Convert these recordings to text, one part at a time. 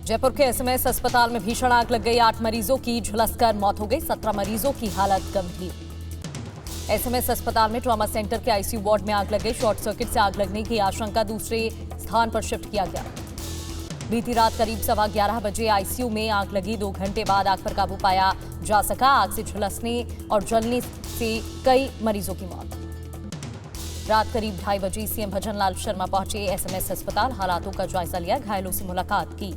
जयपुर के एसएमएस अस्पताल में भीषण आग लग गई। 8 मरीजों की झुलसकर मौत हो गई। 17 मरीजों की हालत गंभीर। एसएमएस अस्पताल में ट्रॉमा सेंटर के आईसीयू वार्ड में आग लग गई। शॉर्ट सर्किट से आग लगने की आशंका दूसरे स्थान पर शिफ्ट किया गया। बीती रात करीब 11:15 बजे आईसीयू में आग लगी। 2 घंटे बाद आग पर काबू पाया जा सका। आग से झुलसने और जलने से कई मरीजों की मौत। रात करीब 2:30 बजे सीएम भजनलाल शर्मा पहुंचे एसएमएस अस्पताल। हालातों का जायजा लिया, घायलों से मुलाकात की।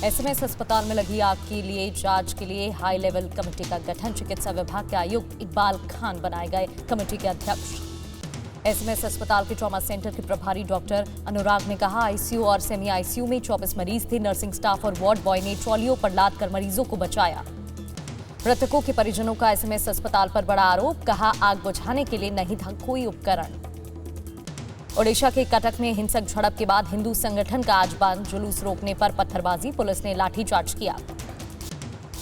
एसएमएस अस्पताल में लगी आग के लिए जांच के लिए हाई लेवल कमेटी का गठन। चिकित्सा विभाग के आयुक्त इकबाल खान बनाए गए कमेटी के अध्यक्ष। एसएमएस अस्पताल के ट्रॉमा सेंटर के प्रभारी डॉक्टर अनुराग ने कहा, आईसीयू और सेमी आईसीयू में 24 मरीज थे। नर्सिंग स्टाफ और वार्ड बॉय ने ट्रॉलियों पर लाद कर मरीजों को बचाया। मृतकों के परिजनों का एसएमएस अस्पताल पर बड़ा आरोप। कहा, आग बुझाने के लिए नहीं था कोई उपकरण। ओडिशा के कटक में हिंसक झड़प के बाद हिंदू संगठन का आज बंद। जुलूस रोकने पर पत्थरबाजी, पुलिस ने लाठीचार्ज किया।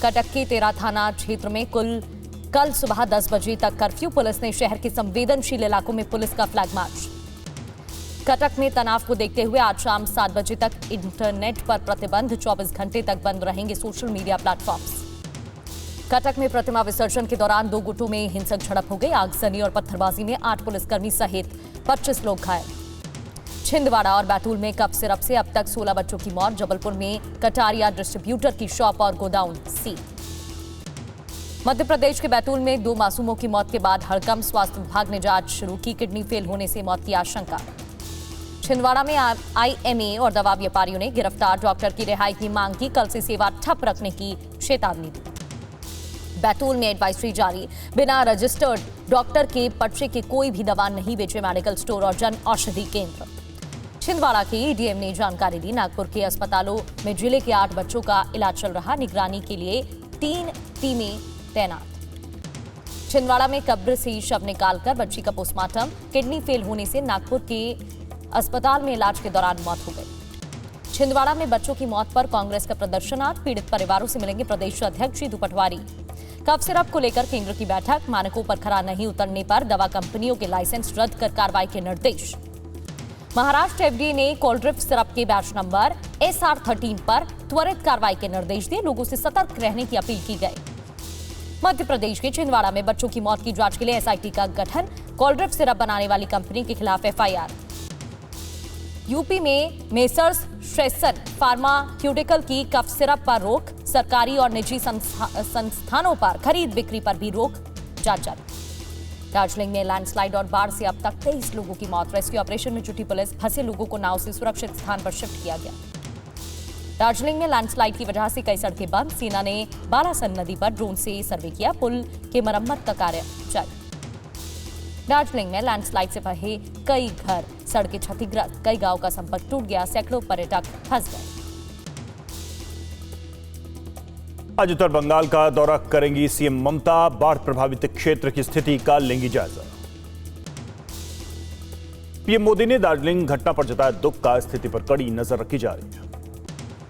कटक के 13 थाना क्षेत्र में कल सुबह 10 बजे तक कर्फ्यू। पुलिस ने शहर के संवेदनशील इलाकों में पुलिस का फ्लैग मार्च। कटक में तनाव को देखते हुए आज शाम 7 बजे तक इंटरनेट पर प्रतिबंध। 24 घंटे तक बंद रहेंगे सोशल मीडिया प्लेटफॉर्म्स। कटक में प्रतिमा विसर्जन के दौरान 2 गुटों में हिंसक झड़प हो गई। आगजनी और पत्थरबाजी में 8 पुलिसकर्मी सहित 25 लोग घायल। छिंदवाड़ा और बैतूल में कफ सिरप से अब तक 16 बच्चों की मौत। जबलपुर में कटारिया डिस्ट्रीब्यूटर की शॉप और गोडाउन सील। मध्य प्रदेश के बैतूल में 2 मासूमों की मौत के बाद हड़कंप। स्वास्थ्य विभाग ने जांच शुरू की। किडनी फेल होने से मौत की आशंका। छिंदवाड़ा में आईएमए और दवा व्यापारियों ने गिरफ्तार डॉक्टर की रिहाई की मांग की। कल से सेवा ठप रखने की चेतावनी दी। बैतूल में एडवाइजरी जारी। बिना रजिस्टर्ड डॉक्टर के पर्चे की कोई भी दवा नहीं बेचे मेडिकल स्टोर और जन औषधि केंद्र। छिंदवाड़ा के एडीएम ने जानकारी दी। नागपुर के अस्पतालों में जिले के 8 बच्चों का इलाज चल रहा। निगरानी के लिए 3 टीमें तैनात। छिंदवाड़ा में कब्र से शव निकालकर बच्ची का पोस्टमार्टम। किडनी फेल होने से नागपुर के अस्पताल में इलाज के दौरान मौत हो गई। छिंदवाड़ा में बच्चों की मौत पर कांग्रेस का प्रदर्शन। आज पीड़ित परिवारों से मिलेंगे प्रदेश अध्यक्ष जीतू पटवारी। कफ सिरप को लेकर केंद्र की बैठक। मानकों पर खरा नहीं उतरने पर दवा कंपनियों के लाइसेंस रद्द कर कार्रवाई के निर्देश। महाराष्ट्र एफडीए ने कोल्ड्रिप सिरप के बैच नंबर SR13 पर त्वरित कार्रवाई के निर्देश दिए। लोगों से सतर्क रहने की अपील की गई। मध्य प्रदेश के छिंदवाड़ा में बच्चों की मौत की जांच के लिए एसआईटी का गठन। कोल्ड्रिप सिरप बनाने वाली कंपनी के खिलाफ एफआईआर। यूपी में मेसर्स श्रेसन फार्मास्यूटिकल की कफ सिरप पर रोक। सरकारी और निजी संस्थानों पर खरीद बिक्री पर भी रोक। जांच जारी। दार्जिलिंग में लैंडस्लाइड और बाढ़ से अब तक 23 लोगों की मौत। रेस्क्यू ऑपरेशन में जुटी पुलिस। फंसे लोगों को नाव से सुरक्षित स्थान पर शिफ्ट किया गया। दार्जिलिंग में लैंडस्लाइड की वजह से कई सड़कें बंद। सेना ने बालासन नदी पर ड्रोन से सर्वे किया। पुल के मरम्मत का कार्य जारी। दार्जिलिंग में लैंडस्लाइड से बहे कई घर, सड़कें क्षतिग्रस्त। कई गांव का संपर्क टूट गया। सैकड़ों पर्यटक फंस गए। आज उत्तर बंगाल का दौरा करेंगी सीएम ममता। बाढ़ प्रभावित क्षेत्र की स्थिति का लेंगी जायजा। पीएम मोदी ने दार्जिलिंग घटना पर जताया दुख का। स्थिति पर कड़ी नजर रखी जा रही है।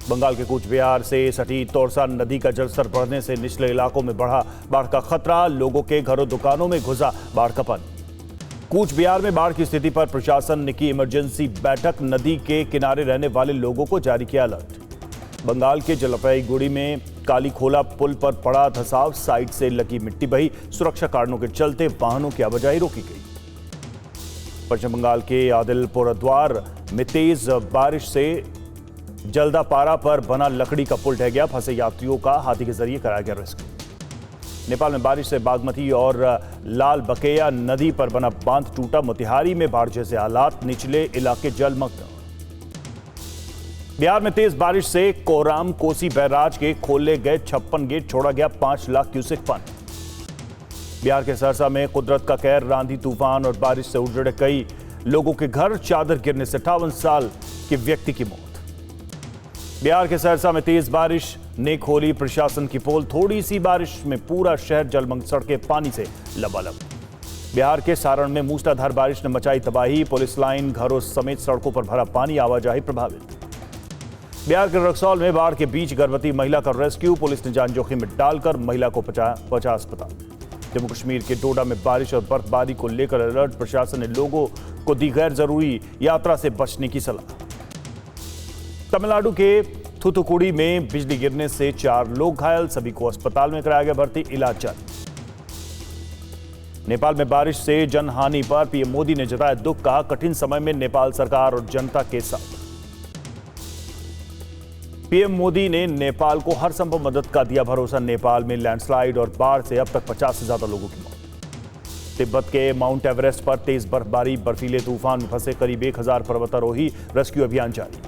बंगाल के कूच बिहार से सटी तोरसा नदी का जलस्तर बढ़ने से निचले इलाकों में बढ़ा बाढ़ का खतरा। लोगों के घरों दुकानों में घुसा बाढ़ का पानी। कूच बिहार में बाढ़ की स्थिति पर प्रशासन ने की इमरजेंसी बैठक। नदी के किनारे रहने वाले लोगों को जारी किया अलर्ट। बंगाल के जलपाईगुड़ी में कालीखोला पुल पर पड़ा धंसाव। साइड से लगी मिट्टी बही। सुरक्षा कारणों के चलते वाहनों की आवाजाही रोकी गई। पश्चिम बंगाल के आदिलपुरद्वार में तेज बारिश से जल्दापारा पर बना लकड़ी का पुल ढह गया। फंसे यात्रियों का हाथी के जरिए कराया गया रेस्क्यू। नेपाल में बारिश से बागमती और लाल बकेया नदी पर बना बांध टूटा। मोतिहारी में बाढ़ जैसे हालात। निचले इलाके जलमग्न। बिहार में तेज बारिश से कोराम कोसी बैराज के खोले गए 56 गेट। छोड़ा गया 5 लाख क्यूसेक पानी। बिहार के सहरसा में कुदरत का कहर। आंधी तूफान और बारिश से उजड़े कई लोगों के घर। चादर गिरने से 58 साल के व्यक्ति की मौत। बिहार के सहरसा में तेज बारिश ने खोली प्रशासन की पोल। थोड़ी सी बारिश में पूरा शहर जलमग्न। सड़कें पानी से लबालब। बिहार के सारण में मूसलाधार बारिश ने मचाई तबाही। पुलिस लाइन, घरों समेत सड़कों पर भरा पानी। आवाजाही प्रभावित। बिहार के रक्सौल में बाढ़ के बीच गर्भवती महिला का रेस्क्यू। पुलिस ने जान जोखिम में डालकर महिला को पहुंचा अस्पताल। जम्मू कश्मीर के डोडा में बारिश और बर्फबारी को लेकर अलर्ट। प्रशासन ने लोगों को दी गैर जरूरी यात्रा से बचने की सलाह। तमिलनाडु के थूथुकुड़ी में बिजली गिरने से 4 लोग घायल, सभी को अस्पताल में कराया गया भर्ती, इलाज जारी। नेपाल में बारिश से जनहानि पर पीएम मोदी ने जताया दुख, कहा कठिन समय में नेपाल सरकार और जनता के साथ। पीएम मोदी ने नेपाल को हर संभव मदद का दिया भरोसा, नेपाल में लैंडस्लाइड और बाढ़ से अब तक 50 से ज्यादा लोगों की मौत। तिब्बत के माउंट एवरेस्ट पर तेज बर्फबारी, बर्फीले तूफान में फंसे करीब 1000 पर्वतारोही, रेस्क्यू अभियान जारी।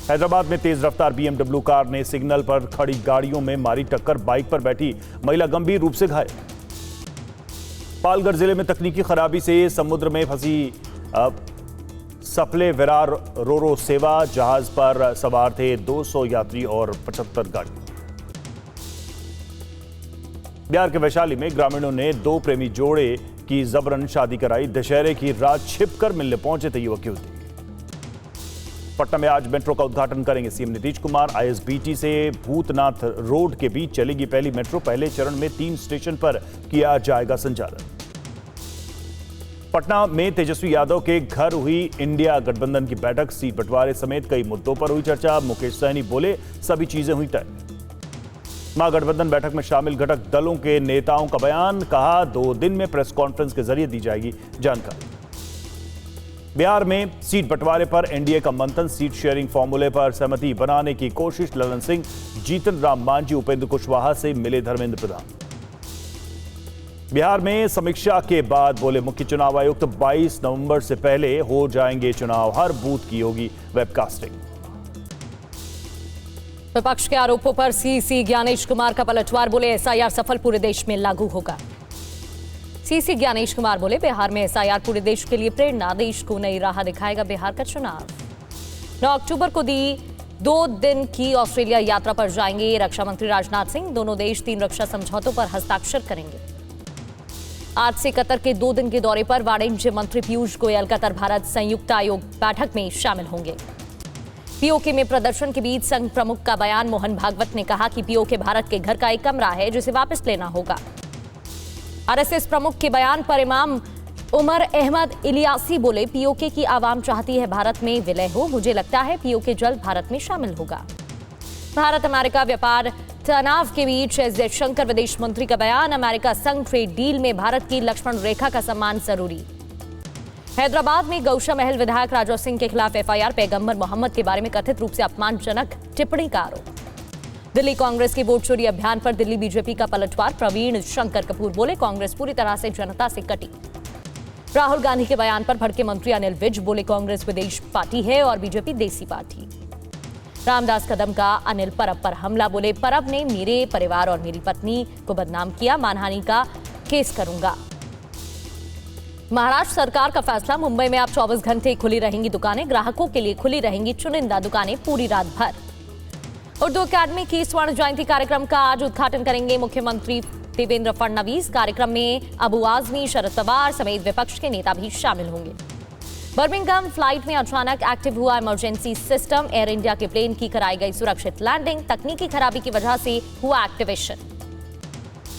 हैदराबाद में तेज रफ्तार बीएमडब्ल्यू कार ने सिग्नल पर खड़ी गाड़ियों में मारी टक्कर, बाइक पर बैठी महिला गंभीर रूप से घायल। पालघर जिले में तकनीकी खराबी से समुद्र में फंसी सफले विरार रोरो सेवा, जहाज पर सवार थे 200 यात्री और 75 गाड़ी। बिहार के वैशाली में ग्रामीणों ने 2 प्रेमी जोड़े की जबरन शादी कराई, दशहरे की रात छिपकर मिलने पहुंचे थे युवक युवती। पटना में आज मेट्रो का उद्घाटन करेंगे सीएम नीतीश कुमार। आईएसबीटी से भूतनाथ रोड के बीच चलेगी पहली मेट्रो, पहले चरण में 3 स्टेशन पर किया जाएगा संचालन। पटना में तेजस्वी यादव के घर हुई इंडिया गठबंधन की बैठक, सीट बंटवारे समेत कई मुद्दों पर हुई चर्चा। मुकेश सहनी बोले सभी चीजें हुई तय। महागठबंधन बैठक में शामिल घटक दलों के नेताओं का बयान, कहा 2 दिन में प्रेस कॉन्फ्रेंस के जरिए दी जाएगी जानकारी। बिहार में सीट बंटवारे पर एनडीए का मंथन, सीट शेयरिंग फॉर्मूले पर सहमति बनाने की कोशिश। ललन सिंह, जीतन राम मांझी, उपेंद्र कुशवाहा से मिले धर्मेंद्र प्रधान। बिहार में समीक्षा के बाद बोले मुख्य चुनाव आयुक्त, 22 नवंबर से पहले हो जाएंगे चुनाव, हर बूथ की होगी वेबकास्टिंग। विपक्ष के आरोपों पर सीसी ज्ञानेश कुमार का पलटवार, बोले एसआईआर सफल पूरे देश में लागू होगा। सीसी ज्ञानेश कुमार बोले बिहार में एसआईआर पूरे देश के लिए प्रेरणा, देश को नई राह दिखाएगा बिहार का चुनाव। 9 अक्टूबर को दी 2 दिन की ऑस्ट्रेलिया यात्रा पर जाएंगे रक्षा मंत्री राजनाथ सिंह, दोनों देश 3 रक्षा समझौतों पर हस्ताक्षर करेंगे। आज से कतर के 2 दिन के दौरे पर वाणिज्य मंत्री पीयूष गोयल कतर भारत संयुक्त आयोग बैठक में शामिल होंगे। पीओके में प्रदर्शन के बीच संघ प्रमुख का बयान, मोहन भागवत ने कहा कि पीओके भारत के घर का एक कमरा है जिसे वापस लेना होगा। आरएसएस प्रमुख के बयान पर इमाम उमर अहमद इलियासी बोले पीओके की आवाम चाहती है भारत में विलय हो, मुझे लगता है पीओके जल्द भारत में शामिल होगा। भारत अमेरिका व्यापार तनाव के बीच एस जयशंकर विदेश मंत्री का बयान, अमेरिका संग ट्रेड डील में भारत की लक्ष्मण रेखा का सम्मान जरूरी। हैदराबाद में गौशा महल विधायक राजा सिंह के खिलाफ एफआईआर, पैगंबर मोहम्मद के बारे में कथित रूप से अपमानजनक टिप्पणी का आरोप। दिल्ली कांग्रेस के वोट चोरी अभियान पर दिल्ली बीजेपी का पलटवार, प्रवीण शंकर कपूर बोले कांग्रेस पूरी तरह से जनता से कटी। राहुल गांधी के बयान पर भड़के मंत्री अनिल विज, बोले कांग्रेस विदेश पार्टी है और बीजेपी देसी पार्टी। रामदास कदम का अनिल परब पर हमला, बोले परब ने मेरे परिवार और मेरी पत्नी को बदनाम किया, मानहानि का केस करूंगा। महाराष्ट्र सरकार का फैसला, मुंबई में अब 24 घंटे खुली रहेंगी दुकानें, ग्राहकों के लिए खुली रहेंगी चुनिंदा दुकानें पूरी रात भर। उर्दू अकादमी की स्वर्ण जयंती कार्यक्रम का आज उद्घाटन करेंगे मुख्यमंत्री देवेंद्र फडणवीस। कार्यक्रम में अबू आजमी, शरद पवार समेत विपक्ष के नेता भी शामिल होंगे। बर्मिंघम फ्लाइट में अचानक एक्टिव हुआ इमरजेंसी सिस्टम, एयर इंडिया के प्लेन की कराई गई सुरक्षित लैंडिंग, तकनीकी खराबी की वजह से हुआ एक्टिवेशन।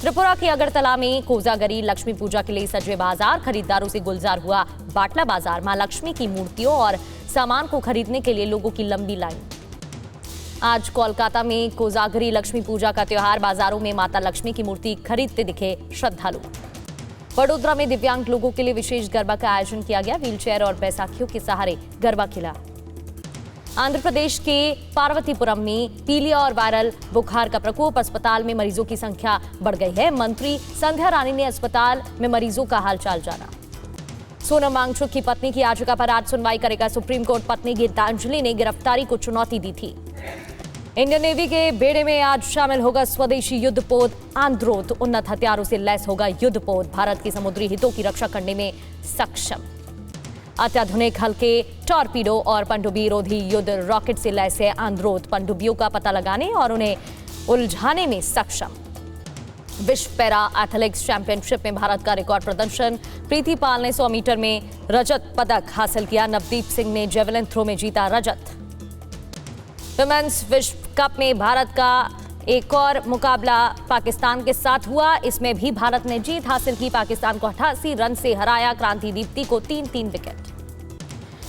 त्रिपुरा के अगरतला में कोजागरी लक्ष्मी पूजा के लिए सजे बाजार, खरीदारों से गुलजार हुआ बाटला बाजार। मां लक्ष्मी की मूर्तियों और सामान को खरीदने के लिए लोगों की लंबी लाइन। आज कोलकाता में कोजागरी लक्ष्मी पूजा का त्योहार, बाजारों में माता लक्ष्मी की मूर्ति खरीदते दिखे श्रद्धालु। वडोदरा में दिव्यांग लोगों के लिए विशेष गरबा का आयोजन किया गया, व्हीलचेयर और बैसाखियों के सहारे गरबा खिला। आंध्र प्रदेश के पार्वतीपुरम में पीलिया और वायरल बुखार का प्रकोप, अस्पताल में मरीजों की संख्या बढ़ गई है। मंत्री संध्या रानी ने अस्पताल में मरीजों का हालचाल जाना। सोनम वांगचुक की पत्नी की याचिका पर आज सुनवाई करेगा सुप्रीम कोर्ट। पत्नी गीतांजलि ने गिरफ्तारी को चुनौती दी थी। इंडियन नेवी के बेड़े में आज शामिल होगा स्वदेशी युद्धपोत आंद्रोत, उन्नत हथियारों से लैस होगा युद्धपोत, भारत के समुद्री हितों की रक्षा करने में सक्षम। अत्याधुनिक हल्के टॉर्पीडो और पनडुब्बी रोधी युद्ध रॉकेट से लैस है आंद्रोत, पनडुब्बियों का पता लगाने और उन्हें उलझाने में सक्षम। विश्व पैरा एथलेटिक्स चैंपियनशिप में भारत का रिकॉर्ड प्रदर्शन, प्रीति पाल ने 100 मीटर में रजत पदक हासिल किया, नवदीप सिंह ने जेवलिन थ्रो में जीता रजत। विमेंस विश्व कप में भारत का एक और मुकाबला पाकिस्तान के साथ हुआ, इसमें भी भारत ने जीत हासिल की, पाकिस्तान को 88 रन से हराया, क्रांति दीप्ति को 3-3 विकेट।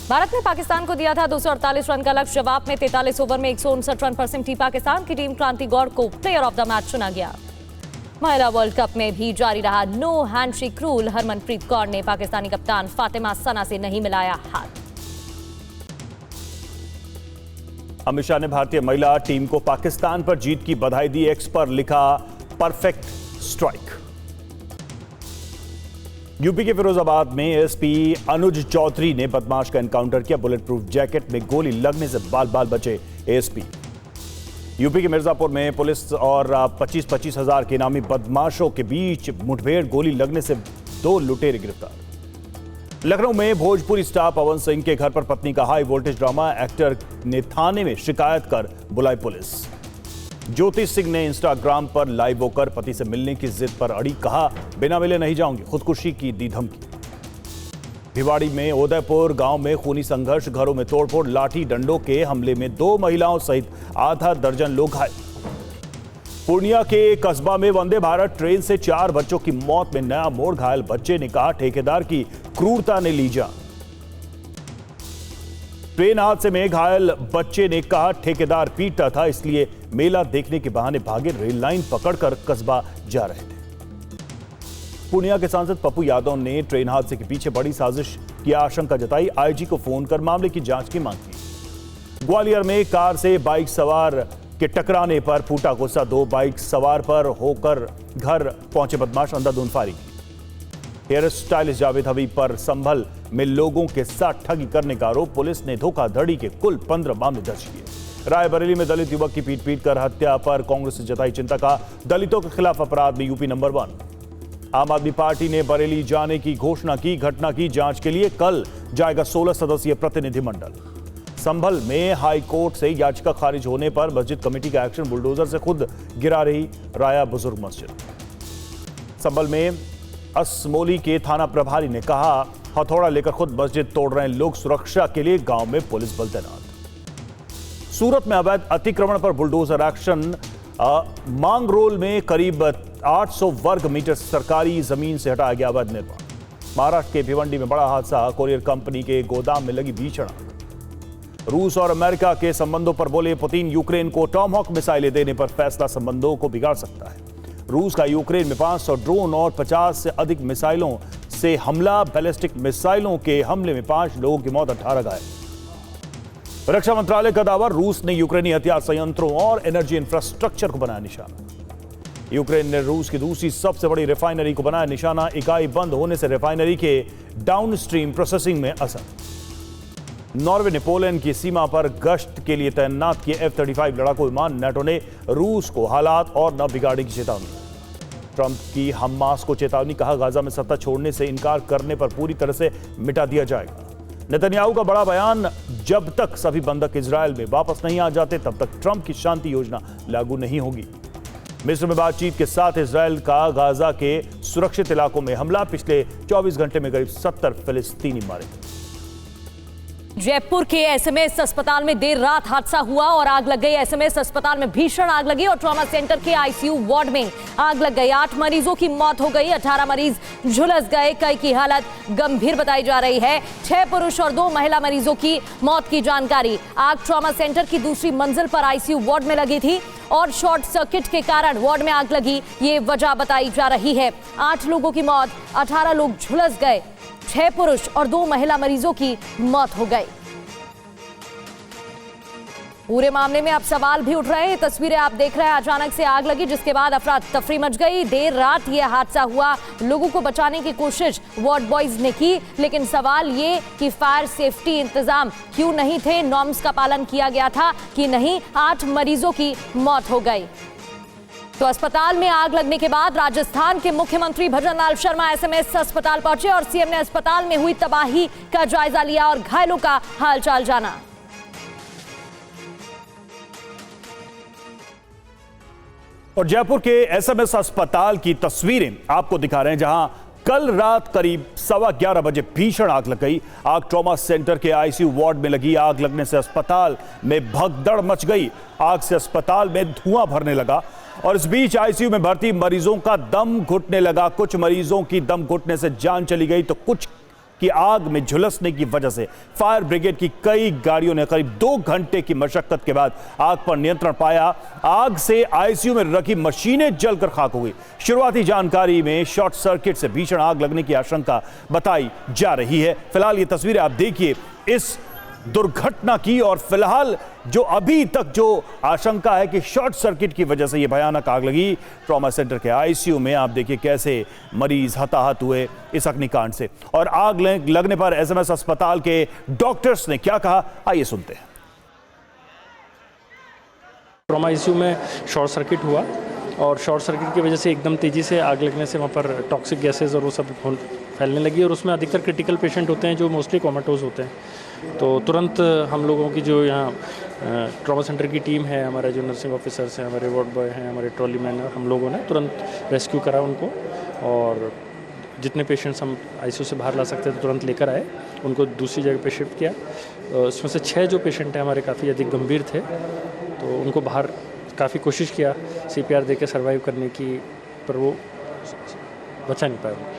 भारत ने पाकिस्तान को दिया था 248 रन का लक्ष्य। जवाब में 43 ओवर में 159 रन पर सिमटी पाकिस्तान की टीम। क्रांति गौड़ को प्लेयर ऑफ द मैच चुना गया। महिला वर्ल्ड कप में भी जारी रहा no handshake rule. Harmanpreet Kaur ने पाकिस्तानी कप्तान फातिमा सना से नहीं मिलाया हाथ। अमित शाह ने भारतीय महिला टीम को पाकिस्तान पर जीत की बधाई दी। एक्स पर लिखा परफेक्ट स्ट्राइक। यूपी के फिरोजाबाद में एसपी अनुज चौधरी ने बदमाश का एनकाउंटर किया। बुलेट प्रूफ जैकेट में गोली लगने से बाल बाल बचे एसपी। यूपी के मिर्जापुर में पुलिस और 25-25 हजार के इनामी बदमाशों के बीच मुठभेड़। गोली लगने से 2 लुटेरे गिरफ्तार। लखनऊ में भोजपुरी स्टार पवन सिंह के घर पर पत्नी का हाई वोल्टेज ड्रामा। एक्टर ने थाने में शिकायत कर बुलाई पुलिस। ज्योति सिंह ने इंस्टाग्राम पर लाइव होकर पति से मिलने की जिद पर अड़ी। कहा बिना मिले नहीं जाऊंगी। खुदकुशी की दी धमकी। भिवाड़ी में उदयपुर गांव में खूनी संघर्ष। घरों में तोड़फोड़। लाठी डंडों के हमले में 2 महिलाओं सहित आधा दर्जन लोग घायल। पूर्णिया के कस्बा में वंदे भारत ट्रेन से 4 बच्चों की मौत में नया मोड़। घायल बच्चे ने कहा ठेकेदार की क्रूरता ने ली जान। ट्रेन हादसे में घायल बच्चे ने कहा ठेकेदार पीटता था इसलिए मेला देखने के बहाने भागे। रेल लाइन पकड़कर कस्बा जा रहे थे। पूर्णिया के सांसद पप्पू यादव ने ट्रेन हादसे के पीछे बड़ी साजिश की आशंका जताई। आईजी को फोन कर मामले की जांच की मांग की। ग्वालियर में कार से बाइक सवार के टकराने पर फूटा गुस्सा। 2 बाइक सवार पर होकर घर पहुंचे बदमाश। अंधाधुंध फायरिंग की। हेयर स्टाइलिस्ट जावेद हबीब पर संभल में लोगों के साथ ठगी करने का आरोप। पुलिस ने धोखाधड़ी के कुल 15 मामले दर्ज किए। रायबरेली में दलित युवक की पीट कर हत्या पर कांग्रेस ने जताई चिंता। का दलितों के खिलाफ अपराध में यूपी नंबर 1। आम आदमी पार्टी ने बरेली जाने की घोषणा की। घटना की जांच के लिए कल जाएगा 16 सदस्यीय प्रतिनिधिमंडल। संभल में हाई कोर्ट से याचिका खारिज होने पर मस्जिद कमेटी का एक्शन। बुलडोजर से खुद गिरा रही राया बुजुर्ग मस्जिद। संभल में असमोली के थाना प्रभारी ने कहा हथौड़ा लेकर खुद मस्जिद तोड़ रहे हैं लोग। सुरक्षा के लिए गांव में पुलिस बल तैनात। सूरत में अवैध अतिक्रमण पर बुलडोजर एक्शन। मांगरोल में करीब 800 वर्ग मीटर सरकारी जमीन से हटाया गया अवैध निर्माण। महाराष्ट्र के भिवंडी में बड़ा हादसा। कोरियर कंपनी के गोदाम में लगी भीषण आग। रूस और अमेरिका के संबंधों पर बोले पुतिन यूक्रेन को टॉमहॉक मिसाइलें देने पर फैसला संबंधों को बिगाड़ सकता है। रूस का यूक्रेन में 500 ड्रोन और 50 से अधिक मिसाइलों से हमला। बैलिस्टिक मिसाइलों के हमले में 5 लोगों की मौत, 18 घायल। रक्षा मंत्रालय का दावा रूस ने यूक्रेनी हथियार संयंत्रों और एनर्जी इंफ्रास्ट्रक्चर को बनाया निशाना। यूक्रेन ने रूस की दूसरी सबसे बड़ी रिफाइनरी को बनाया निशाना। इकाई बंद होने से रिफाइनरी के डाउनस्ट्रीम प्रोसेसिंग में असर। नॉर्वे ने पोलैंड की सीमा पर गश्त के लिए तैनात किए F-35 लड़ाकू विमान। नाटो ने रूस को हालात और न बिगाड़ने की चेतावनी। ट्रंप की हमास को चेतावनी। कहा गाजा में सत्ता छोड़ने से इनकार करने पर पूरी तरह से मिटा दिया जाएगा। नेतन्याहू का बड़ा बयान। जब तक सभी बंधक इजरायल में वापस नहीं आ जाते तब तक ट्रंप की शांति योजना लागू नहीं होगी। मिस्र में बातचीत के साथ इजरायल का गाजा के सुरक्षित इलाकों में हमला। पिछले 24 घंटे में करीब 70 फिलिस्तीनी मारे गए। जयपुर के एसएमएस अस्पताल में देर रात हादसा हुआ और आग लग गई। एसएमएस अस्पताल में भीषण आग लगी और ट्रॉमा सेंटर के आईसीयू वार्ड में आग लग गई। 8 मरीजों की मौत हो गई। 18 मरीज झुलस गए। कई की हालत गंभीर बताई जा रही है। 6 पुरुष और 2 महिला मरीजों की मौत की जानकारी। आग ट्रॉमा सेंटर की दूसरी मंजिल पर आईसीयू वार्ड में लगी थी और शॉर्ट सर्किट के कारण वार्ड में आग लगी, ये वजह बताई जा रही है। 8 लोगों की मौत, 18 लोग झुलस गए। 6 पुरुष और 2 महिला मरीजों की मौत हो गई। पूरे मामले में अब सवाल भी उठ रहे हैं। तस्वीरें आप देख रहे हैं। अचानक से आग लगी जिसके बाद अफरा तफरी मच गई। देर रात यह हादसा हुआ। लोगों को बचाने की कोशिश वार्ड बॉयज ने की, लेकिन सवाल ये कि फायर सेफ्टी इंतजाम क्यों नहीं थे, नॉर्म्स का पालन किया गया था कि नहीं। 8 मरीजों की मौत हो गई। तो अस्पताल में आग लगने के बाद राजस्थान के मुख्यमंत्री भजनलाल शर्मा एसएमएस अस्पताल पहुंचे और सीएम ने अस्पताल में हुई तबाही का जायजा लिया और घायलों का हालचाल जाना। और जयपुर के एसएमएस अस्पताल की तस्वीरें आपको दिखा रहे हैं, जहां कल रात करीब 11:15 बजे भीषण आग लग गई। आग ट्रॉमा सेंटर के आईसीयू वार्ड में लगी। आग लगने से अस्पताल में भगदड़ मच गई। आग से अस्पताल में धुआं भरने लगा और इस बीच आईसीयू में भर्ती मरीजों का दम घुटने लगा। कुछ मरीजों की दम घुटने से जान चली गई तो कुछ कि आग में झुलसने की वजह से फायर ब्रिगेड की कई गाड़ियों ने करीब 2 घंटे की मशक्कत के बाद आग पर नियंत्रण पाया। आग से आईसीयू में रखी मशीनें जलकर खाक हो गई। शुरुआती जानकारी में शॉर्ट सर्किट से भीषण आग लगने की आशंका बताई जा रही है। फिलहाल ये तस्वीरें आप देखिए इस दुर्घटना की, और फिलहाल जो अभी तक जो आशंका है कि शॉर्ट सर्किट की वजह से यह भयानक आग लगी। ट्रॉमा सेंटर के आईसीयू में आप देखिए कैसे मरीज हताहत हुए इस अग्निकांड से, और आग लगने पर एसएमएस अस्पताल के डॉक्टर्स ने क्या कहा, आइए सुनते हैं। ट्रॉमा आईसीयू में शॉर्ट सर्किट हुआ और शॉर्ट सर्किट की वजह से एकदम तेज़ी से आग लगने से वहाँ पर टॉक्सिक गैसेज और वो सब फैलने लगी, और उसमें अधिकतर क्रिटिकल पेशेंट होते हैं जो मोस्टली कोमाटोज होते हैं। तो तुरंत हम लोगों की जो यहाँ ट्रॉमा सेंटर की टीम है, हमारे जो नर्सिंग ऑफिसर्स हैं, हमारे वार्ड बॉय हैं, हमारे ट्रॉली मैन, हम लोगों ने तुरंत रेस्क्यू करा उनको, और जितने पेशेंट्स हम आईसीयू से बाहर ला सकते थे तुरंत लेकर आए, उनको दूसरी जगह पे शिफ्ट किया। उसमें से 6 जो पेशेंट हैं हमारे काफ़ी अधिक गंभीर थे, तो उनको बाहर काफ़ी कोशिश किया सीपीआर देके सर्वाइव करने की, पर वो बचा नहीं पाया।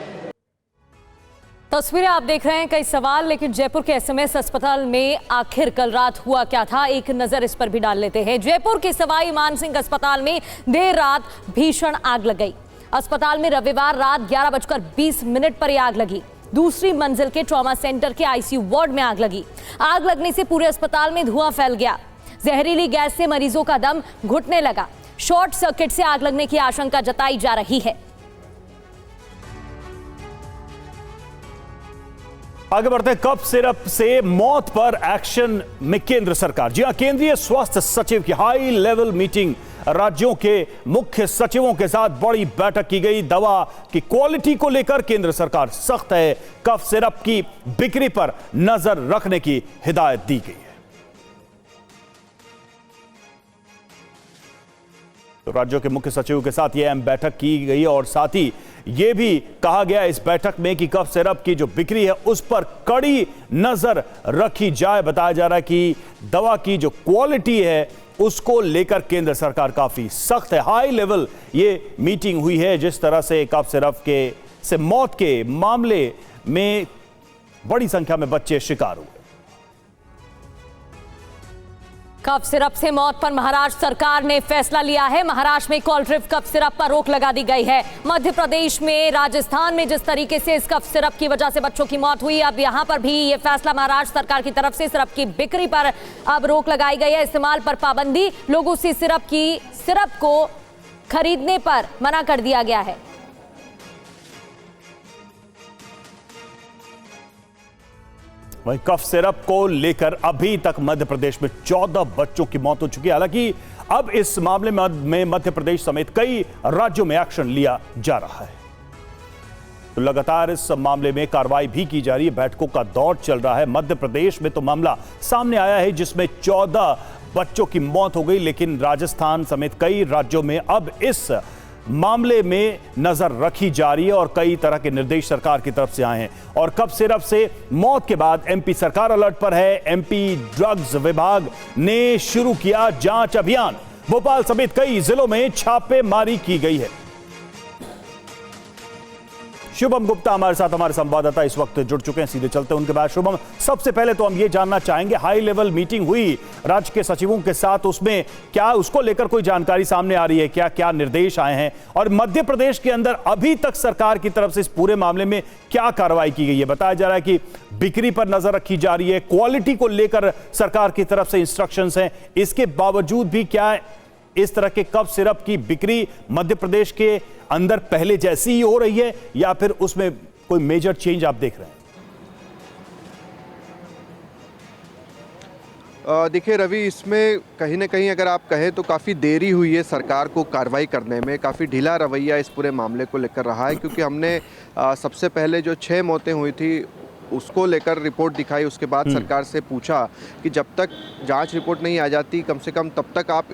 तस्वीरें आप देख रहे हैं, कई सवाल, लेकिन जयपुर के एसएमएस अस्पताल में आखिर कल रात हुआ क्या था, एक नजर इस पर भी डाल लेते हैं। जयपुर के सवाई मानसिंह अस्पताल में देर रात भीषण आग लग गई। अस्पताल में रविवार रात 11:20 पर यह आग लगी। दूसरी मंजिल के ट्रॉमा सेंटर के आईसीयू वार्ड में आग लगी। आग लगने से पूरे अस्पताल में धुआं फैल गया। जहरीली गैस से मरीजों का दम घुटने लगा। शॉर्ट सर्किट से आग लगने की आशंका जताई जा रही है। आगे बढ़ते हैं। कफ सिरप से मौत पर एक्शन में केंद्र सरकार। जी हां, केंद्रीय स्वास्थ्य सचिव की हाई लेवल मीटिंग, राज्यों के मुख्य सचिवों के साथ बड़ी बैठक की गई। दवा की क्वालिटी को लेकर केंद्र सरकार सख्त है। कफ सिरप की बिक्री पर नजर रखने की हिदायत दी गई है। तो राज्यों के मुख्य सचिवों के साथ यह अहम बैठक की गई, और साथ ही यह भी कहा गया इस बैठक में कि कफ सिरप की जो बिक्री है उस पर कड़ी नजर रखी जाए। बताया जा रहा है कि दवा की जो क्वालिटी है उसको लेकर केंद्र सरकार काफी सख्त है। हाई लेवल ये मीटिंग हुई है। जिस तरह से कफ सिरप से मौत के मामले में बड़ी संख्या में बच्चे शिकार हुए। कफ सिरप से मौत पर महाराष्ट्र सरकार ने फैसला लिया है। महाराष्ट्र में कोल्ड्रिप कफ सिरप पर रोक लगा दी गई है। मध्य प्रदेश में, राजस्थान में जिस तरीके से इस कफ सिरप की वजह से बच्चों की मौत हुई, अब यहां पर भी ये फैसला महाराष्ट्र सरकार की तरफ से सिरप की बिक्री पर अब रोक लगाई गई है। इस्तेमाल पर पाबंदी, लोगों से सिरप को खरीदने पर मना कर दिया गया है। वहीं कफ सिरप को लेकर अभी तक मध्य प्रदेश में 14 बच्चों की मौत हो चुकी है। हालांकि अब इस मामले में मध्य प्रदेश समेत कई राज्यों में एक्शन लिया जा रहा है। तो लगातार इस मामले में कार्रवाई भी की जा रही है। बैठकों का दौर चल रहा है। मध्य प्रदेश में तो मामला सामने आया है जिसमें 14 बच्चों की मौत हो गई, लेकिन राजस्थान समेत कई राज्यों में अब इस मामले में नजर रखी जा रही है और कई तरह के निर्देश सरकार की तरफ से आए हैं। और कफ सिरप से मौत के बाद एमपी सरकार अलर्ट पर है। एमपी ड्रग्स विभाग ने शुरू किया जांच अभियान। भोपाल समेत कई जिलों में छापेमारी की गई है। शुभम गुप्ता हमारे साथ, हमारे संवाददाता इस वक्त जुड़ चुके हैं। सीधे चलते हैं उनके बाद। शुभम, सबसे पहले तो हम ये जानना चाहेंगे, हाई लेवल मीटिंग हुई राज्य के सचिवों के साथ, उसमें क्या उसको लेकर कोई जानकारी सामने आ रही है? क्या क्या निर्देश आए हैं? और मध्य प्रदेश के अंदर अभी तक सरकार की तरफ से इस पूरे मामले में क्या कार्रवाई की गई है? बताया जा रहा है कि बिक्री पर नजर रखी जा रही है, क्वालिटी को लेकर सरकार की तरफ से इंस्ट्रक्शंस हैं। इसके बावजूद भी क्या इस तरह के कफ सिरप की बिक्री मध्य प्रदेश के अंदर पहले जैसी ही हो रही है, या फिर उसमें कोई मेजर चेंज आप देख रहे हैं? देखिए रवि, इसमें कहीं ना कहीं अगर आप कहें तो काफ़ी देरी हुई है सरकार को कार्रवाई करने में। काफ़ी ढीला रवैया इस पूरे मामले को लेकर रहा है, क्योंकि हमने सबसे पहले जो 6 मौतें हुई थी उसको लेकर रिपोर्ट दिखाई। उसके बाद सरकार से पूछा कि जब तक जांच रिपोर्ट नहीं आ जाती कम से कम तब तक आप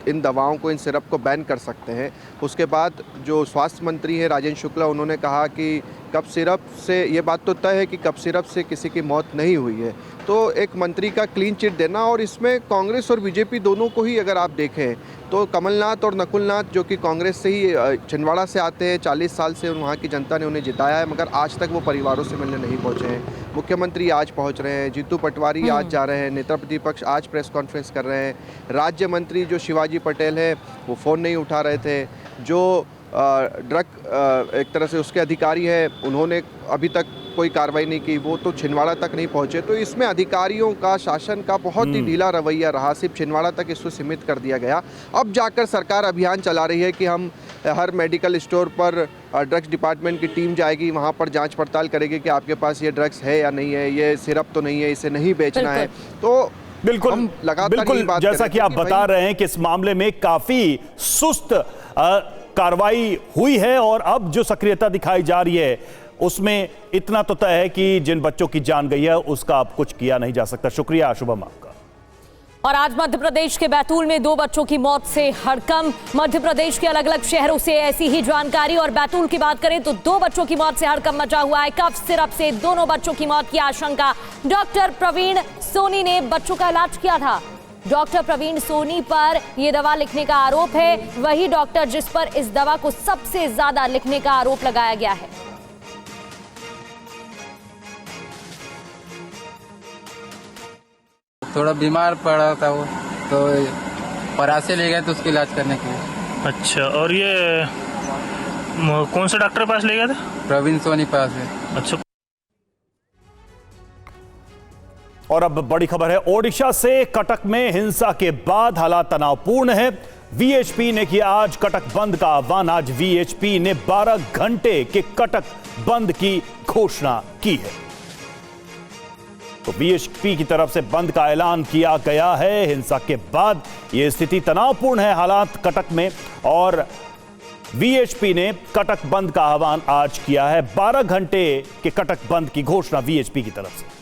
इन दवाओं को, इन सिरप को बैन कर सकते हैं। उसके बाद जो स्वास्थ्य मंत्री है राजेंद्र शुक्ला, उन्होंने कहा कि कप सिरप से ये बात तो तय है कि कप सिरप से किसी की मौत नहीं हुई है। तो एक मंत्री का क्लीन चिट देना, और इसमें कांग्रेस और बीजेपी दोनों को ही अगर आप देखें तो कमलनाथ और नकुलनाथ जो कि कांग्रेस से ही छिंदवाड़ा से आते हैं, 40 साल से वहाँ की जनता ने उन्हें जिताया है, मगर आज तक वो परिवारों से मिलने नहीं पहुँचे हैं। मुख्यमंत्री आज पहुँच रहे हैं, जीतू पटवारी आज जा रहे हैं, नेता प्रतिपक्ष आज प्रेस कॉन्फ्रेंस कर रहे हैं, राज्य मंत्री जो शिवाजी पटेल है वो फ़ोन नहीं उठा रहे थे, जो ड्रग एक तरह से उसके अधिकारी हैं उन्होंने अभी तक कोई कार्रवाई नहीं की, वो तो छिंदवाड़ा तक नहीं पहुंचे। तो इसमें अधिकारियों का, शासन का बहुत ही ढीला रवैया रहा, सिर्फ छिंदवाड़ा तक इसको सीमित कर दिया गया। अब जाकर सरकार अभियान चला रही है कि हम हर मेडिकल स्टोर पर ड्रग्स डिपार्टमेंट की टीम जाएगी, वहाँ पर जांच पड़ताल करेगी कि आपके पास ये ड्रग्स है या नहीं है, ये सिरप तो नहीं है, इसे नहीं बेचना है। तो बिल्कुल बिल्कुल, जैसा कि आप बता रहे हैं कि इस मामले में काफी सुस्त कार्रवाई हुई है, और अब जो सक्रियता दिखाई जा रही है उसमें इतना तो तय है कि जिन बच्चों की जान गई है उसका अब कुछ किया नहीं जा सकता। शुक्रिया शुभम आपका। और आज मध्य प्रदेश के बैतूल में 2 बच्चों की मौत से हड़कंप। मध्य प्रदेश के अलग अलग शहरों से ऐसी ही जानकारी, और बैतूल की बात करें तो 2 बच्चों की मौत से हड़कंप मचा हुआ है। कफ सिरप से दोनों बच्चों की मौत की आशंका। डॉक्टर प्रवीण सोनी ने बच्चों का इलाज किया था। डॉक्टर प्रवीण सोनी पर यह दवा लिखने का आरोप है, वही डॉक्टर जिस पर इस दवा को सबसे ज्यादा लिखने का आरोप लगाया गया है। थोड़ा बीमार पड़ा था वो, तो परासे ले गए थे उसका इलाज करने के लिए। अच्छा, और ये कौन से डॉक्टर के पास ले गए थे? प्रवीण सोनी पास है। अच्छा। और अब बड़ी खबर है ओडिशा से। कटक में हिंसा के बाद हालात तनावपूर्ण है। वीएचपी ने किया आज कटक बंद का आह्वान। आज वीएचपी ने 12 घंटे के कटक बंद की घोषणा की है। तो वीएचपी की तरफ से बंद का ऐलान किया गया है। हिंसा के बाद यह स्थिति तनावपूर्ण है हालात कटक में, और वीएचपी ने कटक बंद का आह्वान आज किया है। 12 घंटे के कटक बंद की घोषणा वीएचपी की तरफ से।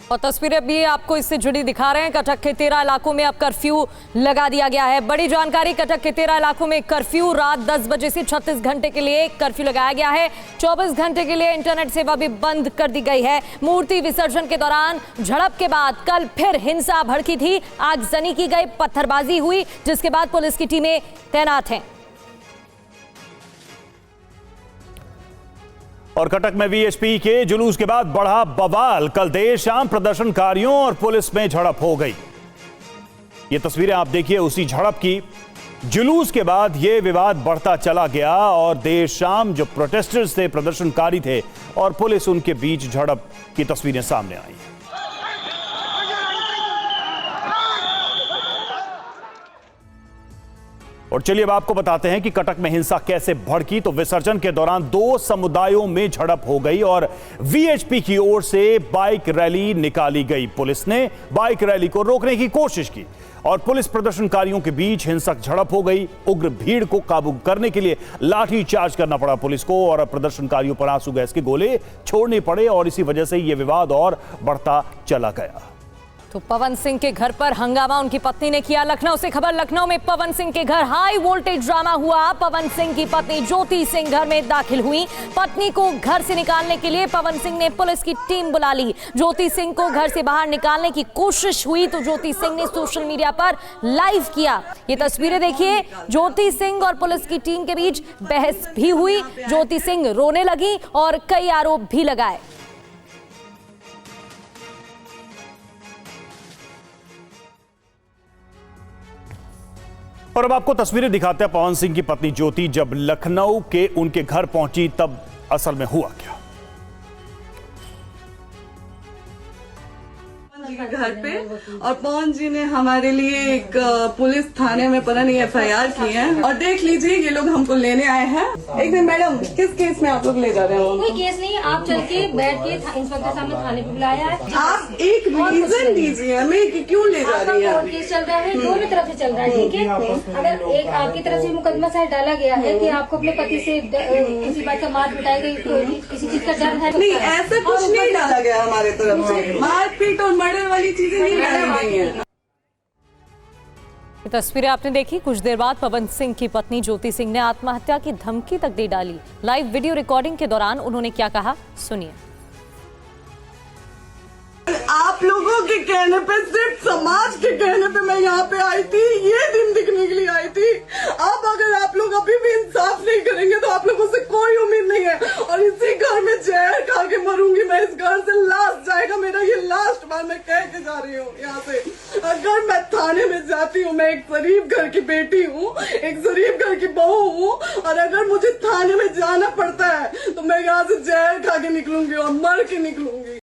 और तस्वीरें भी आपको इससे जुड़ी दिखा रहे हैं। कटक के 13 इलाकों में अब कर्फ्यू लगा दिया गया है। बड़ी जानकारी, कटक के 13 इलाकों में कर्फ्यू रात 10 बजे से 36 घंटे के लिए कर्फ्यू लगाया गया है। 24 घंटे के लिए इंटरनेट सेवा भी बंद कर दी गई है। मूर्ति विसर्जन के दौरान झड़प के बाद कल फिर हिंसा भड़की थी, आगजनी की गई, पत्थरबाजी हुई, जिसके बाद पुलिस की टीमें तैनात हैं। और कटक में वीएचपी के जुलूस के बाद बढ़ा बवाल। कल देर शाम प्रदर्शनकारियों और पुलिस में झड़प हो गई। ये तस्वीरें आप देखिए उसी झड़प की। जुलूस के बाद यह विवाद बढ़ता चला गया, और देर शाम जो प्रोटेस्टर्स थे, प्रदर्शनकारी थे, और पुलिस, उनके बीच झड़प की तस्वीरें सामने आई। और चलिए अब आपको बताते हैं कि कटक में हिंसा कैसे भड़की। तो विसर्जन के दौरान 2 समुदायों में झड़प हो गई, और वीएचपी की ओर से बाइक रैली निकाली गई। पुलिस ने बाइक रैली को रोकने की कोशिश की, और पुलिस प्रदर्शनकारियों के बीच हिंसक झड़प हो गई। उग्र भीड़ को काबू करने के लिए लाठी चार्ज करना पड़ा पुलिस को, और प्रदर्शनकारियों पर आंसू गैस के गोले छोड़ने पड़े, और इसी वजह से यह विवाद और बढ़ता चला गया। तो पवन सिंह के घर पर हंगामा उनकी पत्नी ने किया। लखनऊ से खबर, लखनऊ में पवन सिंह के घर हाई वोल्टेज ड्रामा हुआ। पवन सिंह की पत्नी ज्योति सिंह घर में दाखिल हुई। पत्नी को घर से निकालने के लिए पवन सिंह ने पुलिस की टीम बुला ली। ज्योति सिंह को घर से बाहर निकालने की कोशिश हुई तो ज्योति सिंह ने सोशल मीडिया पर लाइव किया। ये तस्वीरें देखिए, ज्योति सिंह और पुलिस की टीम के बीच बहस भी हुई। ज्योति सिंह रोने लगी और कई आरोप भी लगाए। और अब आपको तस्वीरें दिखाते हैं पवन सिंह की पत्नी ज्योति जब लखनऊ के उनके घर पहुंची, तब असल में हुआ क्या। घर पे, और पवन जी ने हमारे लिए एक पुलिस थाने में पता नहीं FIR की है। और देख लीजिए ये लोग हमको लेने आए हैं। एक दिन मैडम, किस केस में आप लोग ले जा रहे हैं? कोई केस नहीं, आप चल के बैठ के इंस्पेक्टर साहब ने थाने पे बुलाया है। आप एक रीजन दीजिए हमें कि क्यों ले जा रही है। कोर्ट केस चल रहा है, दोनों तरफ से चल रहा है, ठीक है। अगर एक आपकी तरफ से मुकदमा शायद डाला गया है कि आपको अपने पति से किसी बात का मार पिटाई गई, किसी चीज का डर है। नहीं, ऐसा कुछ नहीं डाला गया हमारे तरफ से। मारपीट और मर्डर वाली चीजें नहीं डाली गई हैं। ये तस्वीरें आपने देखी। कुछ देर बाद पवन सिंह की पत्नी ज्योति सिंह ने आत्महत्या की धमकी तक दे डाली। लाइव वीडियो रिकॉर्डिंग के दौरान उन्होंने क्या कहा, सुनिए। आप लोगों के कहने पे, सिर्फ समाज के कहने पे मैं यहाँ पे आई थी, ये दिन दिखने के लिए आई थी। अब अगर आप लोग अभी भी इंसाफ नहीं करेंगे तो आप लोगों से कोई उम्मीद नहीं है। और इसी घर में जहर खा के मरूंगी मैं। इस घर से लास्ट जाएगा मेरा, ये लास्ट बार मैं कह के जा रही हूँ यहाँ से। अगर मैं थाने में जाती हूँ, मैं एक गरीब घर की बेटी हूँ, एक गरीब घर की बहू हूँ, और अगर मुझे थाने में जाना पड़ता है तो मैं यहाँ से जहर खा के निकलूंगी और मर के निकलूंगी।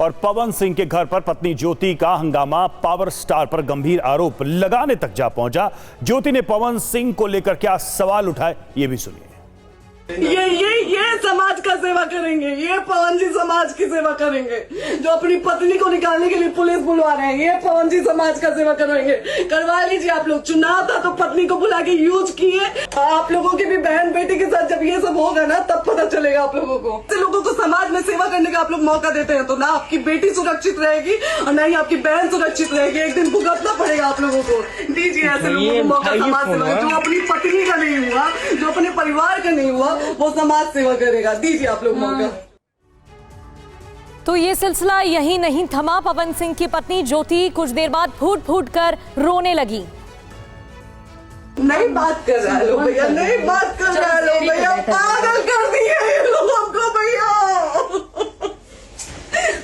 और पवन सिंह के घर पर पत्नी ज्योति का हंगामा पावर स्टार पर गंभीर आरोप लगाने तक जा पहुंचा। ज्योति ने पवन सिंह को लेकर क्या सवाल उठाए, ये भी सुनिए। ये समाज का सेवा करेंगे, ये पवन जी समाज की सेवा करेंगे। जो अपनी पत्नी को निकालने के लिए पुलिस बुलवा रहे हैं, ये पवन जी समाज का सेवा करेंगे। करवा लीजिए आप लोग। चुनाव था तो पत्नी को बुला के यूज किए। आप लोगों की भी बहन बेटी के साथ जब ये सब होगा ना, तब पता चलेगा आप लोगों को। ऐसे लोगों को समाज में सेवा करने का आप लोग मौका देते हैं तो ना आपकी बेटी सुरक्षित रहेगी और ना ही आपकी बहन सुरक्षित रहेगी। एक दिन भुगतना पड़ेगा आप लोगों को। दीजिए ऐसे लोगों को मौका समाज सेवा। जो अपनी पत्नी का नहीं हुआ, जो अपने परिवार का नहीं हुआ, वो समाज सेवा करेगा। दीजिए आप लोग मौका। तो ये सिलसिला यही नहीं थमा। पवन सिंह की पत्नी ज्योति कुछ देर बाद फूट फूट कर रोने लगी। नहीं बात कर रहा है लोग भैया, नहीं बात कर रहा है लोग भैया। पागल कर दिए ये लोग हमको भैया।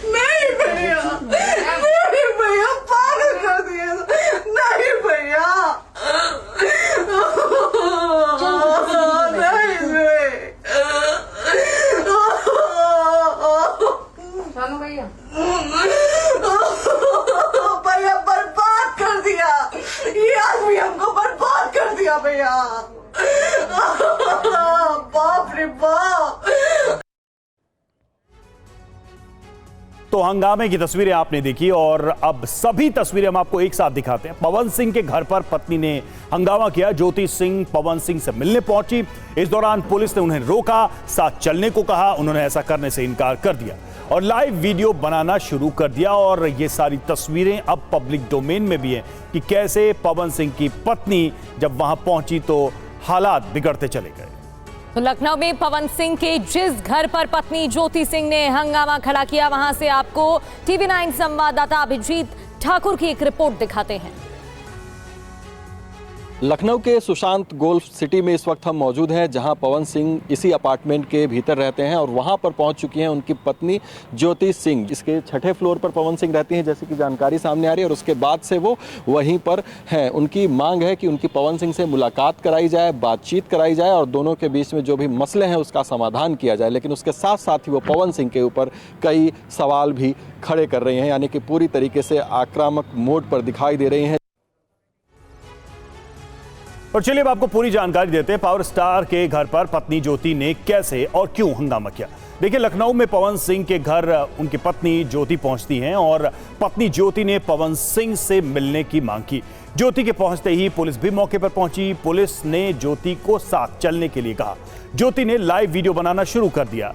नहीं भैया, नहीं भैया, पागल कर दिए। नहीं भैया, भैया बर्बाद कर दिया ये आदमी, हमको बर्बाद कर दिया भैया। बाप रे बाप। तो हंगामे की तस्वीरें आपने देखी और अब सभी तस्वीरें हम आपको एक साथ दिखाते हैं। पवन सिंह के घर पर पत्नी ने हंगामा किया। ज्योति सिंह पवन सिंह से मिलने पहुंची। इस दौरान पुलिस ने उन्हें रोका, साथ चलने को कहा। उन्होंने ऐसा करने से इनकार कर दिया और लाइव वीडियो बनाना शुरू कर दिया। और ये सारी तस्वीरें अब पब्लिक डोमेन में भी हैं कि कैसे पवन सिंह की पत्नी जब वहां पहुंची तो हालात बिगड़ते चले गए। तो लखनऊ में पवन सिंह के जिस घर पर पत्नी ज्योति सिंह ने हंगामा खड़ा किया, वहां से आपको TV9 संवाददाता अभिजीत ठाकुर की एक रिपोर्ट दिखाते हैं। लखनऊ के सुशांत गोल्फ सिटी में इस वक्त हम मौजूद हैं, जहां पवन सिंह इसी अपार्टमेंट के भीतर रहते हैं और वहां पर पहुंच चुकी हैं उनकी पत्नी ज्योति सिंह। इसके 6ठे फ्लोर पर पवन सिंह रहती हैं, जैसे कि जानकारी सामने आ रही है, और उसके बाद से वो वहीं पर हैं। उनकी मांग है कि उनकी पवन सिंह से मुलाकात कराई जाए, बातचीत कराई जाए और दोनों के बीच में जो भी मसले हैं उसका समाधान किया जाए। लेकिन उसके साथ साथ ही वो पवन सिंह के ऊपर कई सवाल भी खड़े कर रही हैं, यानी कि पूरी तरीके से आक्रामक मोड पर दिखाई दे रही हैं। और चलिए अब आपको पूरी जानकारी देते हैं पावर स्टार के घर पर पत्नी ज्योति ने कैसे और क्यों हंगामा किया। देखिए, लखनऊ में पवन सिंह के घर उनकी पत्नी ज्योति पहुंचती हैं और पत्नी ज्योति ने पवन सिंह से मिलने की मांग की। ज्योति के पहुंचते ही पुलिस भी मौके पर पहुंची। पुलिस ने ज्योति को साथ चलने के लिए कहा। ज्योति ने लाइव वीडियो बनाना शुरू कर दिया।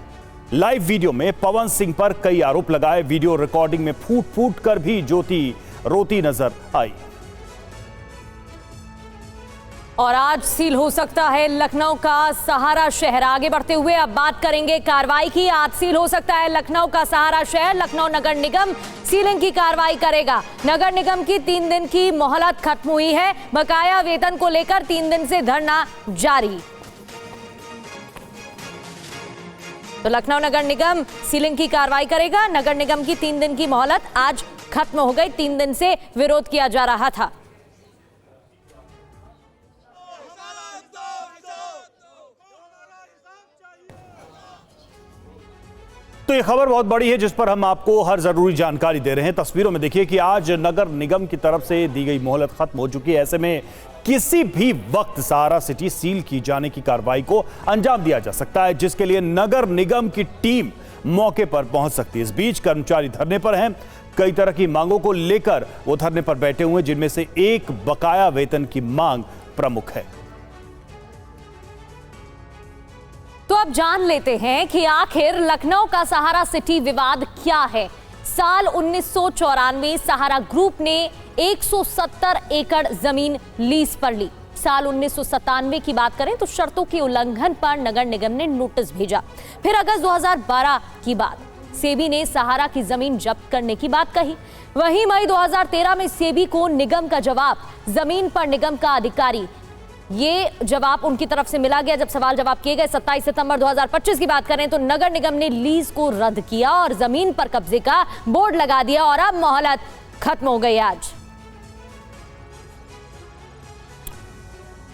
लाइव वीडियो में पवन सिंह पर कई आरोप लगाए। वीडियो रिकॉर्डिंग में फूट फूट कर भी ज्योति रोती नजर आई। और आज सील हो सकता है लखनऊ का सहारा शहर। आगे बढ़ते हुए अब बात करेंगे कार्रवाई की। आज सील हो सकता है लखनऊ का सहारा शहर। लखनऊ नगर निगम सीलिंग की कार्रवाई करेगा। नगर निगम की 3 दिन की मोहलत खत्म हुई है। बकाया वेतन को लेकर 3 दिन से धरना जारी। तो लखनऊ नगर निगम सीलिंग की कार्रवाई करेगा। नगर निगम की 3 दिन की मोहलत आज खत्म हो गई। 3 दिन से विरोध किया जा रहा था। तो ये खबर बहुत बड़ी है जिस पर हम आपको हर जरूरी जानकारी दे रहे हैं। तस्वीरों में देखिए कि आज नगर निगम की तरफ से दी गई मोहलत खत्म हो चुकी है। ऐसे में किसी भी वक्त सहारा सिटी सील की जाने की कार्रवाई को अंजाम दिया जा सकता है, जिसके लिए नगर निगम की टीम मौके पर पहुंच सकती है। इस बीच कर्मचारी धरने पर हैं। कई तरह की मांगों को लेकर वो धरने पर बैठे हुए, जिनमें से एक बकाया वेतन की मांग प्रमुख है। तो अब जान लेते हैं कि आखिर लखनऊ का सहारा सिटी विवाद क्या है। साल 1994 सहारा ग्रुप ने 170 एकड़ जमीन लीज पर ली। साल 1997 की बात करें तो शर्तों के उल्लंघन पर नगर निगम ने नोटिस भेजा। फिर अगस्त 2012 की बात, सेबी ने सहारा की जमीन जब्त करने की बात कही। वहीं मई 2013 में सेबी को निगम का जवाब, जमीन पर निगम का अधिकारी, ये जवाब उनकी तरफ से मिला गया। जब सवाल जवाब किए गए 27 सितंबर 2025 की बात करें तो नगर निगम ने लीज को रद्द किया और जमीन पर कब्जे का बोर्ड लगा दिया और अब मोहलत खत्म हो गई आज।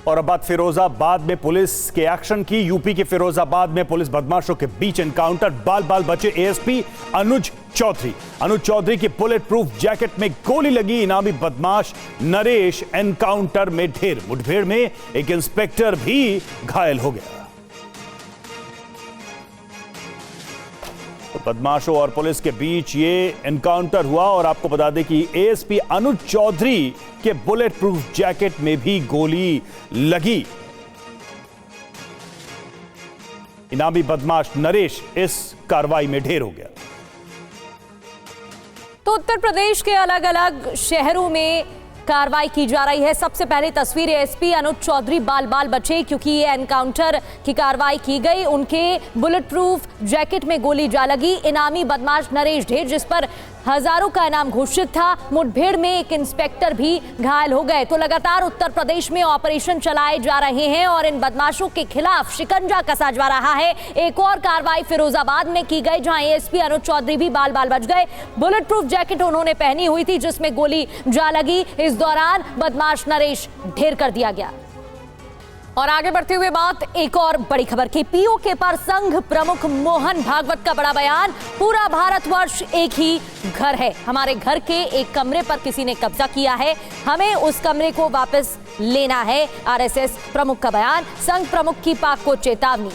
और अब बात फिरोजाबाद में पुलिस के एक्शन की। यूपी के फिरोजाबाद में पुलिस बदमाशों के बीच एनकाउंटर, बाल बाल बचे एएसपी अनुज चौधरी। अनुज चौधरी की बुलेट प्रूफ जैकेट में गोली लगी, इनामी बदमाश नरेश एनकाउंटर में ढेर। मुठभेड़ में एक इंस्पेक्टर भी घायल हो गया। तो बदमाशों और पुलिस के बीच ये एनकाउंटर हुआ और आपको बता दें कि एएसपी अनुज चौधरी के बुलेट प्रूफ जैकेट में भी गोली लगी। इनामी बदमाश नरेश इस कार्रवाई में ढेर हो गया। तो उत्तर प्रदेश के अलग अलग शहरों में कार्रवाई की जा रही है। सबसे पहले तस्वीर एएसपी अनुज चौधरी बाल बाल बचे, क्योंकि ये एनकाउंटर की कार्रवाई की गई। उनके बुलेट प्रूफ जैकेट में गोली जा लगी। इनामी बदमाश नरेश ढेर, जिस पर हजारों का इनाम घोषित था, मुठभेड़ में एक इंस्पेक्टर भी घायल हो गए। तो लगातार उत्तर प्रदेश में ऑपरेशन चलाए जा रहे हैं और इन बदमाशों के खिलाफ शिकंजा कसा जा रहा है। एक और कार्रवाई फिरोजाबाद में की गई, जहां एएसपी अनुज चौधरी भी बाल बाल बच गए। बुलेट प्रूफ जैकेट उन्होंने पहनी हुई थी जिसमें गोली जा लगी। इस दौरान बदमाश नरेश ढेर कर दिया गया। और आगे बढ़ते हुए बात एक और बड़ी खबर की। पीओके पर संघ प्रमुख मोहन भागवत का बड़ा बयान, पूरा भारतवर्ष एक ही घर है। हमारे घर के एक कमरे पर किसी ने कब्जा किया है, हमें उस कमरे को वापस लेना है। आरएसएस प्रमुख का बयान, संघ प्रमुख की पाक को चेतावनी।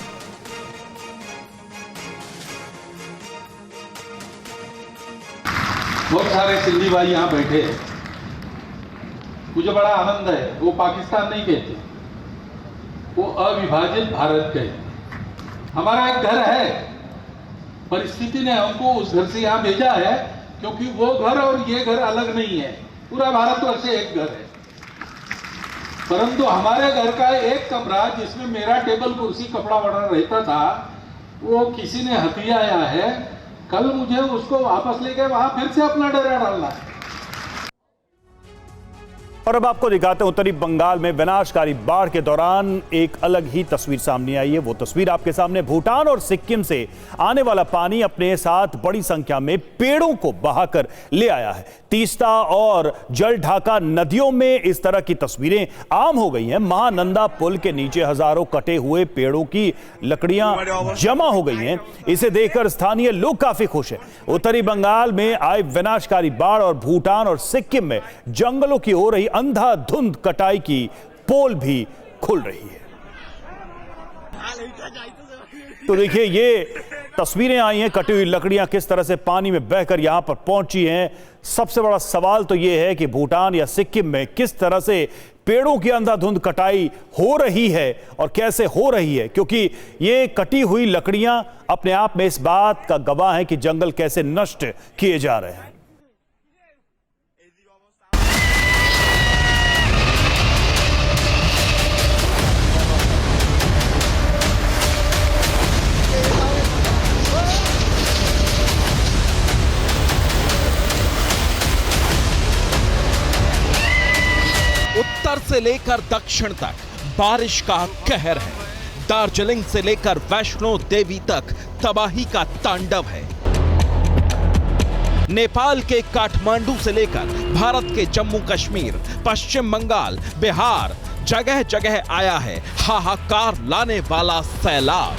बहुत सारे सिंधी भाई यहाँ बैठे हैं, मुझे बड़ा आनंद है। वो पाकिस्तान नहीं कहते, वो अविभाजित भारत कहते। हमारा एक घर है, परिस्थिति ने हमको उस घर से यहाँ भेजा है, क्योंकि वो घर और ये घर अलग नहीं है, पूरा भारतवर्ष एक घर है। परंतु हमारे घर का एक कमरा जिसमें मेरा टेबल कुर्सी कपड़ा वड़ा रहता था, वो किसी ने हथियाया है। कल मुझे उसको वापस लेके वहां फिर से अपना डेरा डालना है। और अब आपको दिखाते हैं उत्तरी बंगाल में विनाशकारी बाढ़ के दौरान एक अलग ही तस्वीर सामने आई है। वो तस्वीर आपके सामने, भूटान और सिक्किम से आने वाला पानी अपने साथ बड़ी संख्या में पेड़ों को बहाकर ले आया है। तीस्ता और जलढाका नदियों में इस तरह की तस्वीरें आम हो गई हैं। महानंदा पुल के नीचे हजारों कटे हुए पेड़ों की लकड़ियां जमा हो गई हैं। इसे देखकर स्थानीय लोग काफी खुश हैं। उत्तरी बंगाल में आए विनाशकारी बाढ़ और भूटान और सिक्किम में जंगलों की हो रही अंधाधुंध कटाई की पोल भी खुल रही है। तो देखिए, ये तस्वीरें आई हैं, कटी हुई लकड़ियां किस तरह से पानी में बहकर यहां पर पहुंची हैं। सबसे बड़ा सवाल तो यह है कि भूटान या सिक्किम में किस तरह से पेड़ों की अंधाधुंध कटाई हो रही है और कैसे हो रही है, क्योंकि ये कटी हुई लकड़ियां अपने आप में इस बात का गवाह हैं कि जंगल कैसे नष्ट किए जा रहे हैं। उत्तर से लेकर दक्षिण तक बारिश का कहर है। दार्जिलिंग से लेकर वैष्णो देवी तक तबाही का तांडव है। नेपाल के काठमांडू से लेकर भारत के जम्मू कश्मीर, पश्चिम बंगाल, बिहार, जगह जगह आया है हाहाकार लाने वाला सैलाब।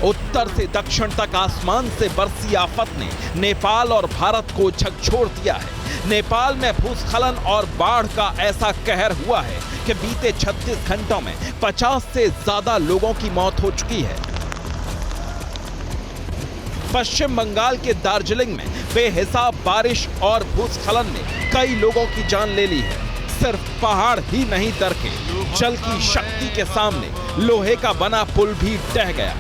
उत्तर से दक्षिण तक आसमान से बरसी आफत ने नेपाल और भारत को झकझोर दिया है। नेपाल में भूस्खलन और बाढ़ का ऐसा कहर हुआ है कि बीते 36 घंटों में 50 से ज्यादा लोगों की मौत हो चुकी है। पश्चिम बंगाल के दार्जिलिंग में बेहिसाब बारिश और भूस्खलन ने कई लोगों की जान ले ली है। सिर्फ पहाड़ ही नहीं दरके, जल की शक्ति के सामने लोहे का बना पुल भी ढह गया।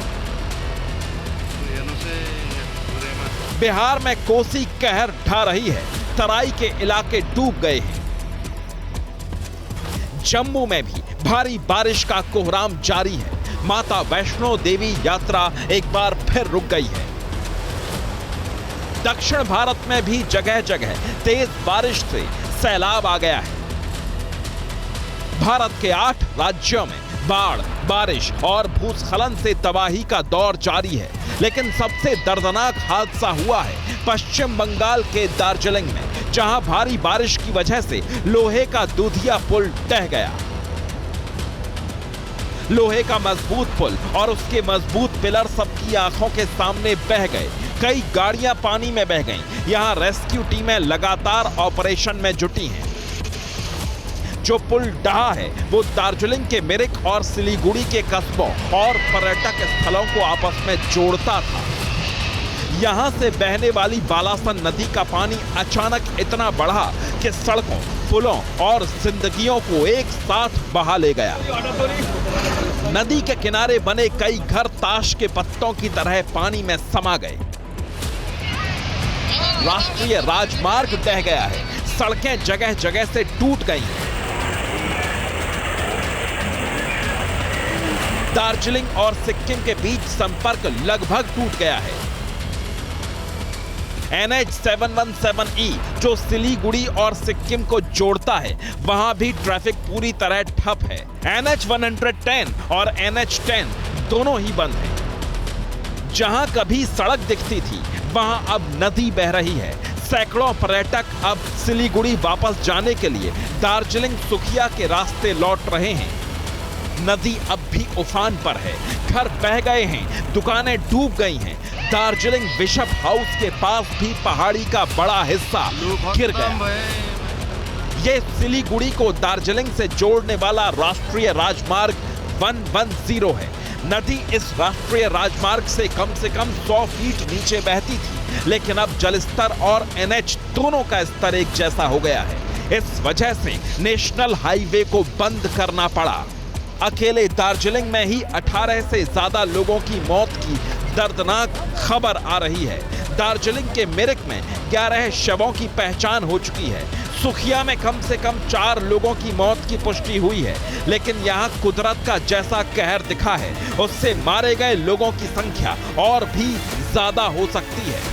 बिहार में कोसी कहर ढा रही है। तराई के इलाके डूब गए हैं। जम्मू में भी भारी बारिश का कोहराम जारी है। माता वैष्णो देवी यात्रा एक बार फिर रुक गई है। दक्षिण भारत में भी जगह जगह तेज बारिश से सैलाब आ गया है। भारत के 8 राज्यों में बाढ़, बारिश और भूस्खलन से तबाही का दौर जारी है, लेकिन सबसे दर्दनाक हादसा हुआ है पश्चिम बंगाल के दार्जिलिंग में, जहां भारी बारिश की वजह से लोहे का दूधिया पुल ढह गया। लोहे का मजबूत पुल और उसके मजबूत पिलर सबकी आंखों के सामने बह गए। कई गाड़ियां पानी में बह गईं। यहां रेस्क्यू टीमें लगातार ऑपरेशन में जुटी हैं। जो पुल ढहा है वो दार्जिलिंग के मिरिक और सिलीगुड़ी के कस्बों और पर्यटक स्थलों को आपस में जोड़ता था। यहां से बहने वाली बालासन नदी का पानी अचानक इतना बढ़ा कि सड़कों, पुलों और जिंदगियों को एक साथ बहा ले गया। नदी के किनारे बने कई घर ताश के पत्तों की तरह पानी में समा गए। राष्ट्रीय राजमार्ग ढह गया है। सड़कें जगह जगह से टूट गई हैं। दार्जिलिंग और सिक्किम के बीच संपर्क लगभग टूट गया है। NH 717E जो सिलीगुड़ी और सिक्किम को जोड़ता है, वहां भी ट्रैफिक पूरी तरह ठप है। NH 110 और NH 10 दोनों ही बंद हैं। जहां कभी सड़क दिखती थी, वहां अब नदी बह रही है। सैकड़ों पर्यटक अब सिलीगुड़ी वापस जाने के लिए दार्जिलिंग सुखिया के रास्ते लौट रहे हैं। नदी अब भी उफान पर है। घर बह गए हैं, दुकानें डूब गई हैं। दार्जिलिंग बिशप हाउस के पास भी पहाड़ी का बड़ा हिस्सा गिर गया। ये सिलीगुड़ी को दार्जिलिंग से जोड़ने वाला राष्ट्रीय राजमार्ग 110 है। नदी इस राष्ट्रीय राजमार्ग से कम 100 फीट नीचे बहती थी, लेकिन अब जलस्तर और NH दोनों का स्तर एक जैसा हो गया है। इस वजह से नेशनल हाईवे को बंद करना पड़ा। अकेले दार्जिलिंग में ही 18 से ज्यादा लोगों की मौत की दर्दनाक खबर आ रही है। दार्जिलिंग के मिरिक में 11 शवों की पहचान हो चुकी है। सुखिया में कम से कम 4 लोगों की मौत की पुष्टि हुई है, लेकिन यहाँ कुदरत का जैसा कहर दिखा है, उससे मारे गए लोगों की संख्या और भी ज्यादा हो सकती है।